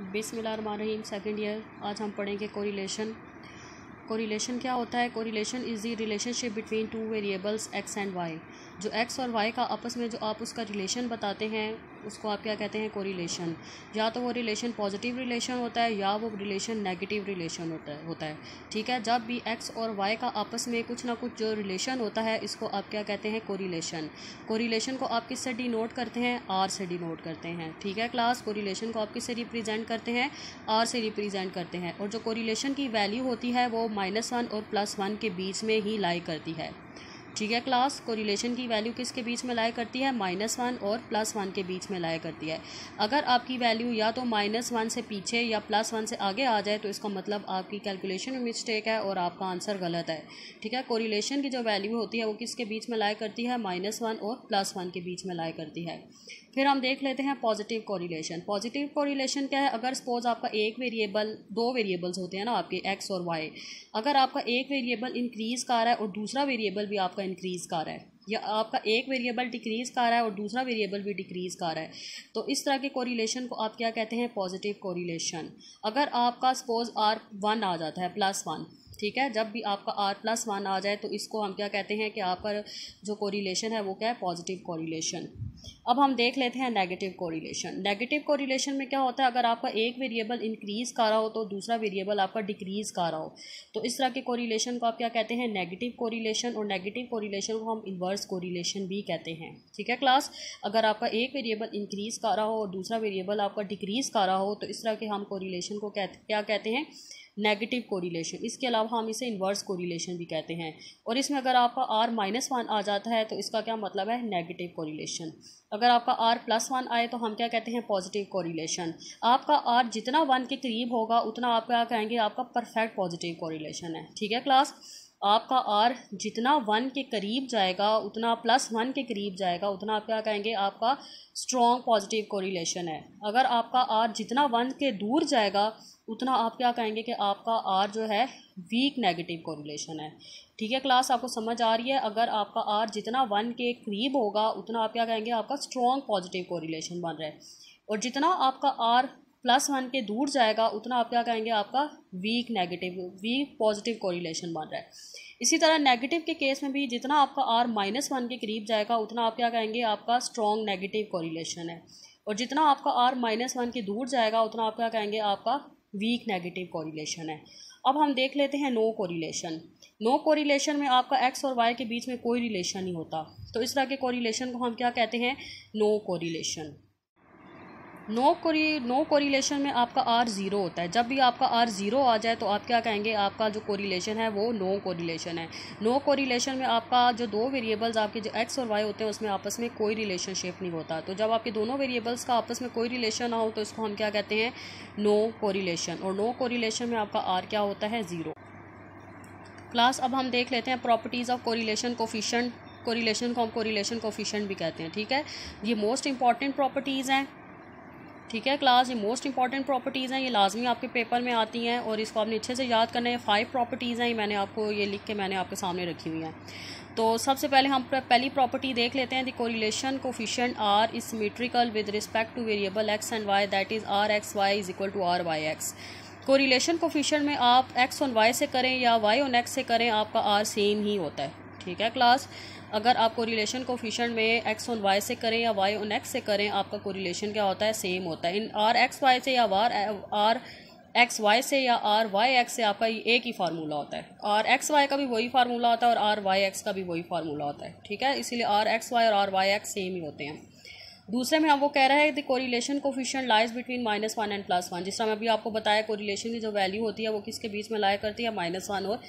बिस्मिल्लाहिर्रहमानिर्रहीम। Second year. आज हम पढ़ेंगे कोरिलेशन। कोरिलेशन क्या होता है? Correlation is the relationship between two variables X and Y. जो एक्स और वाई का आपस में जो आप उसका रिलेशन बताते हैं उसको आप क्या कहते हैं? कोरिलेशन। या तो वो रिलेशन पॉजिटिव रिलेशन होता है या वो रिलेशन नेगेटिव रिलेशन होता है। ठीक है, जब भी एक्स और वाई का आपस में कुछ ना कुछ जो रिलेशन होता है इसको आप क्या कहते हैं? कोरिलेशन। कोरिलेशन को आप किससे डिनोट करते हैं? आर से डिनोट करते हैं। ठीक है क्लास, कोरिलेशन को आप किससे रिप्रेजेंट करते हैं? आर से रिप्रेजेंट करते हैं। और जो कोरिलेशन की वैल्यू होती है वो -1 और +1 के बीच में ही लाई करती है। ठीक है क्लास, कोरिलेशन की वैल्यू किसके बीच में लाया करती है? -1 और +1 के बीच में लाया करती है। अगर आपकी वैल्यू या तो -1 से पीछे या +1 से आगे आ जाए तो इसका मतलब आपकी कैलकुलेशन में मिस्टेक है और आपका आंसर गलत है। ठीक है, कोरिलेशन की जो वैल्यू होती है वो किसके बीच में लाया करती है? -1 और +1 के बीच में लाया करती है। फिर हम देख लेते हैं पॉजिटिव कोरिलेशन। पॉजिटिव कोरिलेशन क्या है? अगर सपोज आपका एक वेरिएबल, दो वेरिएबल्स होते हैं ना आपके एक्स और वाई, अगर आपका एक वेरिएबल इंक्रीज़ कर रहा है और दूसरा वेरिएबल भी आपका इंक्रीज़ कर रहा है, या आपका एक वेरिएबल डिक्रीज़ कर रहा है और दूसरा वेरिएबल भी डिक्रीज़ कर रहा है, तो इस तरह के कोरिलेशन को आप क्या कहते हैं? Positive correlation. अगर आपका सपोज R1 आ जाता है +1, ठीक है, जब भी आपका R+1 आ जाए तो इसको हम क्या कहते हैं कि आपका जो कोरिलेशन है वो क्या है? Positive correlation. अब हम देख लेते हैं नेगेटिव कोरिलेशन। नेगेटिव कोरिलेशन में क्या होता है? अगर आपका एक वेरिएबल इंक्रीज़ कर रहा हो तो दूसरा वेरिएबल आपका डिक्रीज़ कर रहा हो, तो इस तरह के कोरिलेशन को आप क्या कहते हैं? Negative correlation. और नेगेटिव कोरिलेशन को हम इन्वर्स कोरिलेशन भी कहते हैं। ठीक है क्लास, अगर आपका एक वेरिएबल इंक्रीज़ कर रहा हो और दूसरा वेरिएबल आपका डिक्रीज़ कर रहा हो तो इस तरह के हम कोरिलेशन को क्या कहते हैं? Negative correlation. इसके अलावा हम इसे इन्वर्स कोरिलेशन भी कहते हैं। और इसमें अगर आपका R-1 आ जाता है तो इसका क्या मतलब है? Negative correlation. अगर आपका R+1 आए तो हम क्या कहते हैं? Positive correlation. आपका R जितना 1 के करीब होगा उतना आप क्या कहेंगे? आपका परफेक्ट पॉजिटिव कोरिलेशन है। ठीक है क्लास, आपका R जितना 1 के करीब जाएगा उतना +1 के करीब जाएगा उतना आप क्या कहेंगे? आपका स्ट्रॉन्ग पॉजिटिव कोरिलेशन है। अगर आपका R जितना 1 के दूर जाएगा उतना आप क्या कहेंगे कि आपका R जो है वीक नेगेटिव कोरिलेशन है। ठीक है क्लास, आपको समझ आ रही है? अगर आपका R जितना 1 के करीब होगा उतना आप क्या कहेंगे? आपका स्ट्रॉन्ग पॉजिटिव कोरिलेशन बन रहा है। और जितना आपका R+1 के दूर जाएगा उतना आप क्या कहेंगे? आपका वीक पॉजिटिव कोरिलेशन बन रहा है। इसी तरह नेगेटिव के केस में भी जितना आपका R-1 के करीब जाएगा उतना आप क्या कहेंगे? आपका स्ट्रॉन्ग नेगेटिव कोरिलेशन है। और जितना आपका R-1 के दूर जाएगा उतना आप क्या कहेंगे? आपका वीक नेगेटिव कोरिलेशन है। अब हम देख लेते हैं नो कोरिलेशन। नो कोरिलेशन में आपका एक्स और वाई के बीच में कोई रिलेशन नहीं होता, तो इस तरह के कोरिलेशन को हम क्या कहते हैं? No correlation. नो कोरिलेशन में आपका R 0 होता है। जब भी आपका R 0 आ जाए तो आप क्या कहेंगे? आपका जो कोरिलेशन है वो नो कोरिलेशन है। नो कोरिलेशन में आपका जो दो वेरिएबल्स आपके जो एक्स और वाई होते हैं उसमें आपस में कोई रिलेशनशिप नहीं होता। तो जब आपके दोनों वेरिएबल्स का आपस में कोई रिलेशन ना हो तो इसको हम क्या कहते हैं? No correlation. और नो कोरिलेशन में आपका R क्या होता है? 0। क्लास, अब हम देख लेते हैं properties of correlation coefficient. Correlation को हम कोरिलेशन कोफिशिएंट भी कहते हैं। ठीक है, ये मोस्ट इंपॉर्टेंट प्रॉपर्टीज़ हैं। ठीक है क्लास, ये मोस्ट इंपॉर्टेंट प्रॉपर्टीज़ हैं, ये लाजमी आपके पेपर में आती हैं और इसको आपने अच्छे से याद करना है। 5 प्रॉपर्टीज़ हैं, मैंने आपको ये लिख के मैंने आपके सामने रखी हुई हैं। तो सबसे पहले हम पहली प्रॉपर्टी देख लेते हैं। The correlation coefficient R is symmetrical with respect to variable X and Y, that is R(x(y) is equal to R(y(x)। Correlation coefficient में आप एक्स ऑन वाई से करें या वाई ऑन एक्स से करें आपका R सेम ही होता है। ठीक है क्लास, अगर आप कोरिलेशन कोफिशिएंट में एक्स ऑन वाई से करें या वाई ऑन एक्स से करें आपका कोरिलेशन क्या होता है? सेम होता है। इन R(x(y) से या R(x(y) से या R(y(x) से आपका एक ही फार्मूला होता है। R(x(y) का भी वही फार्मूला होता है और R(y(x) का भी वही फार्मूला होता है। ठीक है, इसीलिए R(x(y) और R(y(x) सेम ही होते हैं। दूसरे में हम वो कह रहे हैं the correlation coefficient lies between -1 and +1। जिस तरह मैं अभी आपको बताया कोरिलेशन की जो वैल्यू होती है वो किसके बीच में लाया करती है? -1 और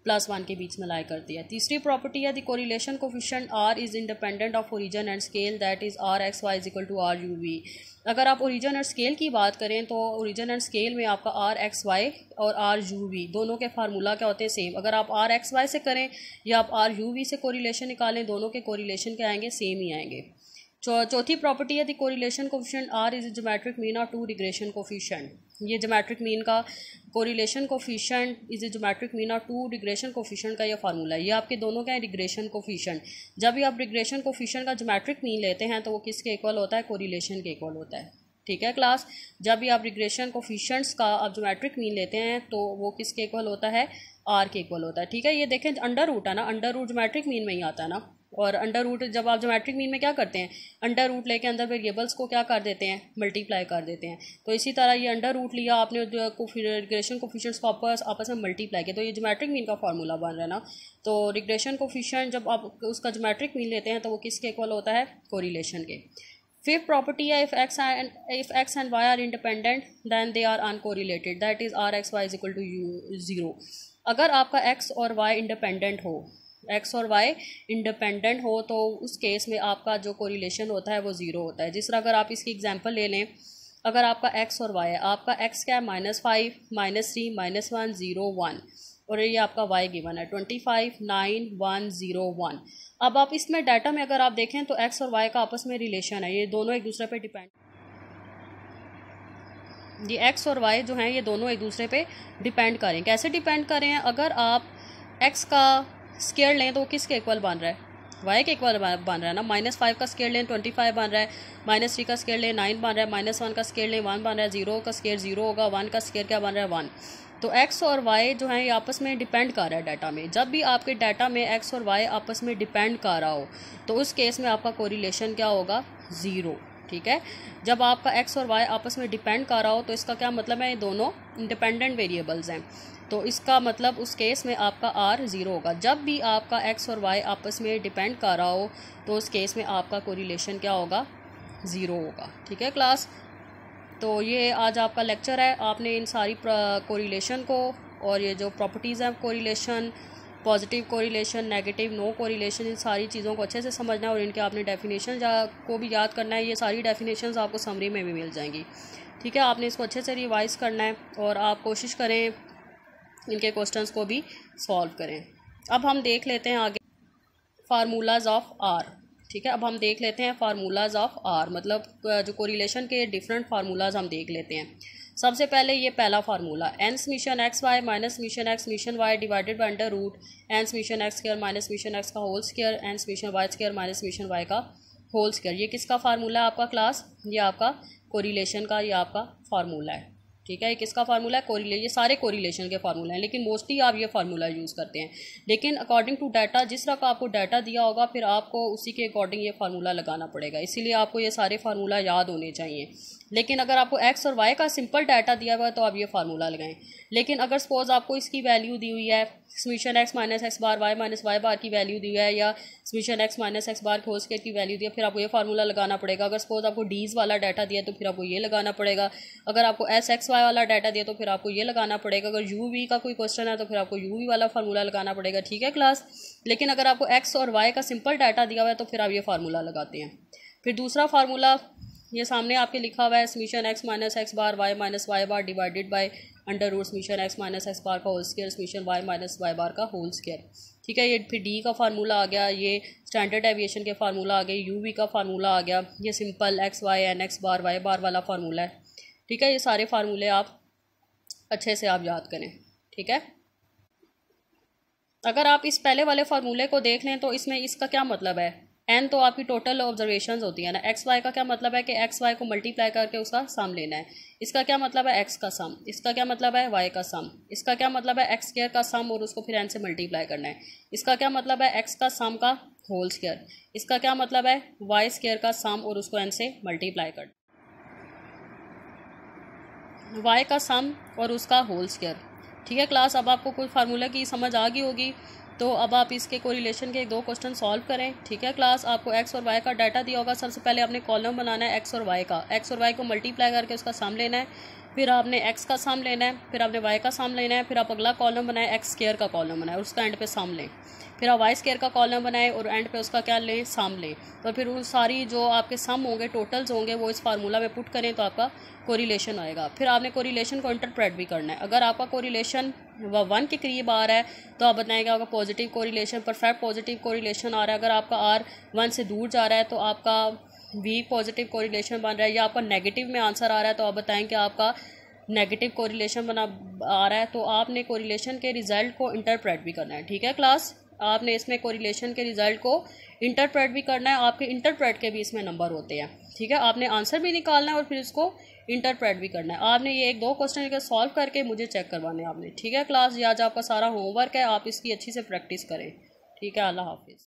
+1 के बीच में लाया करती है। तीसरी प्रॉपर्टी है the correlation coefficient R is independent of origin and scale, that is R(x(y) is equal to RUV। अगर आप ओरिजिन और स्केल की बात करें तो ओरिजिन एंड स्केल में आपका R(x(y) और RUV दोनों के फार्मूला क्या होते हैं? सेम। अगर आप R(x(y) से करें या आप RUV से कोरिलेशन निकालें दोनों के कोरिलेशन क्या आएंगे? सेम ही आएंगे। चौथी प्रॉपर्टी है the correlation coefficient R is geometric mean of two regression coefficient. ये ज्योमेट्रिक मीन का correlation coefficient is geometric mean of two regression coefficient का ये फार्मूला है। ये आपके दोनों का है रिग्रेशन कोफिशिएंट। जब भी आप रिग्रेशन कोफिशिएंट का ज्योमेट्रिक मीन लेते हैं तो वो किसके इक्वल होता है? कोरिलेशन के इक्वल होता है। ठीक है क्लास। जब भी आप रिग्रेशन कोफिशिएंट्स का आप ज्योमेट्रिक मीन लेते हैं तो वो किसके इक्वल होता है, आर के इक्वल होता है। ठीक है, ये देखें अंडर रूट है ना, अंडर रूट ज्योमेट्रिक मीन में ही आता है ना। और अंडर रूट जब आप ज्योमेट्रिक मीन में क्या करते हैं, अंडर रूट लेके अंदर वेरिएबल्स को क्या कर देते हैं, मल्टीप्लाई कर देते हैं। तो इसी तरह ये अंडर रूट लिया आपने, रिग्रेशन कोफिशिएंट्स को आपस में मल्टीप्लाई किया, तो ये ज्योमेट्रिक मीन का फार्मूला बन रहा है ना। तो रिग्रेशन कोफिशिएंट जब आप उसका ज्योमेट्रिक मीन लेते हैं तो वो किसके इक्वल होता है, कोरिलेशन के। फिफ्थ प्रॉपर्टी है, if X and Y are independent then they are uncorrelated, that is R X Y is equal to zero. अगर आपका एक्स और वाई इंडिपेंडेंट हो, एक्स और वाई इंडिपेंडेंट हो तो उस केस में आपका जो कोरिलेशन होता है वो ज़ीरो होता है। जिस तरह अगर आप इसकी एग्जांपल ले लें, अगर आपका एक्स और वाई है, आपका एक्स क्या है -5, -3, -1, 0, 1, और ये आपका वाई गिवन है 25, 9, 1, 0, 1। अब आप इसमें डाटा में अगर आप देखें तो एक्स और वाई का आपस में रिलेशन है, ये दोनों एक दूसरे पे डिपेंड, ये एक्स और वाई जो हैं ये दोनों एक दूसरे पे डिपेंड करें। कैसे डिपेंड करें, अगर आप एक्स का स्केयर लें तो वो किसके इक्वल बन रहा है, वाई के इक्वल बन रहा है ना। -5 का स्केयर लें 25 बन रहा है, -3 का स्केयर लें 9 बन रहा है, -1 का स्केयर लें 1 बन रहा है, 0 का स्केयर 0 होगा, 1 का स्केयर क्या बन रहा है 1। तो एक्स और वाई जो है ये आपस में डिपेंड कर रहा है डाटा में। जब भी आपके डाटा में एक्स और वाई आपस में डिपेंड कर रहा हो तो उस केस में आपका कोरिलेशन क्या होगा, ज़ीरो। ठीक है, जब आपका एक्स और वाई आपस में डिपेंड कर रहा हो तो इसका क्या मतलब है, ये दोनों इंडिपेंडेंट वेरिएबल्स हैं, तो इसका मतलब उस केस में आपका आर ज़ीरो होगा। जब भी आपका एक्स और वाई आपस में डिपेंड कर रहा हो तो उस केस में आपका कोरिलेशन क्या होगा, ज़ीरो होगा। ठीक है क्लास, तो ये आज आपका लेक्चर है। आपने इन सारी कोरिलेशन को और ये जो प्रॉपर्टीज़ हैं correlation, positive correlation, negative, no correlation, इन सारी चीज़ों को अच्छे से समझना है और इनके आपने डेफिनेशन को भी याद करना है। ये सारी डेफिनेशंस आपको समरी में भी मिल जाएंगी। ठीक है, आपने इसको अच्छे से रिवाइज़ करना है और आप कोशिश करें इनके क्वेश्चंस को भी सॉल्व करें। अब हम देख लेते हैं आगे फार्मूलाज ऑफ आर। ठीक है, अब हम देख लेते हैं फार्मूलाज ऑफ आर, मतलब जो कोरिलेशन के डिफरेंट फार्मूलाज हम देख लेते हैं। सबसे पहले ये पहला formula, n summation x y minus summation x summation y divided by under root n summation x square minus summation x का whole square n summation y square minus summation y का होल स्क्वायर। ये किसका formula है आपका class, ये आपका correlation का ये आपका फार्मूला है। ठीक है, ये किसका फार्मूला है, ये सारे कोरिलेशन के फार्मूला हैं, लेकिन मोस्टली आप ये फार्मूला यूज़ करते हैं। लेकिन अकॉर्डिंग टू डाटा, जिस तरह का आपको डाटा दिया होगा फिर आपको उसी के अकॉर्डिंग ये फार्मूला लगाना पड़ेगा, इसीलिए आपको ये सारे फार्मूला याद होने चाहिए। लेकिन अगर आपको एक्स और वाई का सिंपल डाटा दिया हुआ है तो आप ये फार्मूला लगाएं। लेकिन अगर सपोज आपको इसकी वैल्यू दी हुई है, summation x minus x bar Y minus Y bar की वैल्यू दी हुई है, या summation x minus x bar whole square की वैल्यू दी है, फिर आपको ये फार्मूला लगाना पड़ेगा। अगर सपोज आपको डीज वाला डाटा दिया तो फिर आपको ये लगाना पड़ेगा। अगर आपको एस एक्स वाई वाला डाटा दिया तो फिर आपको ये लगाना पड़ेगा। अगर यू वी का कोई क्वेश्चन है तो फिर आपको यू वी वाला फार्मूला लगाना पड़ेगा। ठीक है क्लास, लेकिन अगर आपको एक्स और वाई का सिंपल डाटा दिया हुआ है तो फिर आप ये फार्मूला लगाते हैं। फिर दूसरा फार्मूला ये सामने आपके लिखा हुआ है, summation x minus x bar Y minus Y bar divided by under root summation x minus x bar का whole square summation y minus Y bar का होल स्क्वायर। ठीक है, ये फिर डी का फार्मूला आ गया, ये स्टैंडर्ड डेविएशन के फार्मूला आ गए, यू वी का फार्मूला आ गया, ये simple x y n x bar y bar वाला फार्मूला है। ठीक है, ये सारे फार्मूले आप अच्छे से आप याद करें। ठीक है, अगर आप इस पहले वाले फार्मूले को देख लें तो इसमें इसका क्या मतलब है, एन तो आपकी टोटल ऑब्जर्वेशंस होती है ना, एक्स वाई का क्या मतलब है कि एक्स वाई को मल्टीप्लाई करके उसका सम लेना है। इसका क्या मतलब है, एक्स का सम। इसका क्या मतलब है, वाई का सम। इसका क्या मतलब है, एक्स स्क्वायर का सम और उसको फिर एन से मल्टीप्लाई करना है। इसका क्या मतलब है, एक्स का सम का होल स्क्वायर। इसका क्या मतलब है, वाई स्क्वायर का सम और उसको एन से मल्टीप्लाई करना, वाई का सम और उसका होल स्क्वायर। ठीक है क्लास, अब आपको कोई फार्मूला की समझ आ गई होगी तो अब आप इसके कोरिलेशन के 2 क्वेश्चन सॉल्व करें। ठीक है क्लास, आपको एक्स और वाई का डाटा दिया होगा। सबसे पहले आपने कॉलम बनाना है एक्स और वाई का, एक्स और वाई को मल्टीप्लाई करके उसका सम लेना है, फिर आपने एक्स का सम लेना है, फिर आपने वाई का सम लेना है, फिर आप अगला कॉलम बनाए एक्स स्क्वायर का कॉलम बनाए और उसका एंड पे सम लें, फिर आप वाई स्क्वायर का कॉलम बनाए और एंड पे उसका क्या लें, सम लें। तो फिर उन सारी जो आपके सम होंगे, टोटल्स होंगे, वो इस फार्मूला में पुट करें तो आपका कोरिलेशन आएगा। फिर आपने कोरिलेशन को इंटरप्रेट भी करना है। अगर आपका कोरिलेशन 1 के करीब आ रहा है तो आप बताएंगे आपका positive correlation, perfect positive correlation आ रहा है। अगर आपका आर 1 से दूर जा रहा है तो आपका वीक पॉजिटिव कोरिलेशन बन रहा है, या आपका नेगेटिव में आंसर आ रहा है तो आप बताएं कि आपका नेगेटिव कोरिलेशन बना आ रहा है। तो आपने कोरिलेशन के रिजल्ट को इंटरप्रेट भी करना है। ठीक है क्लास, आपने इसमें कोरिलेशन के रिजल्ट को इंटरप्रेट भी करना है, आपके इंटरप्रेट के भी इसमें नंबर होते हैं, ठीक है। आपने आंसर भी निकालना है और फिर इसको इंटरप्रेट भी करना है। आपने ये 1-2 क्वेश्चन सॉल्व करके मुझे चेक करवाने आपने, ठीक है। क्लास ये आज आपका सारा होमवर्क है, आप इसकी अच्छी से प्रैक्टिस करें, ठीक है। अल्लाह हाफिज़।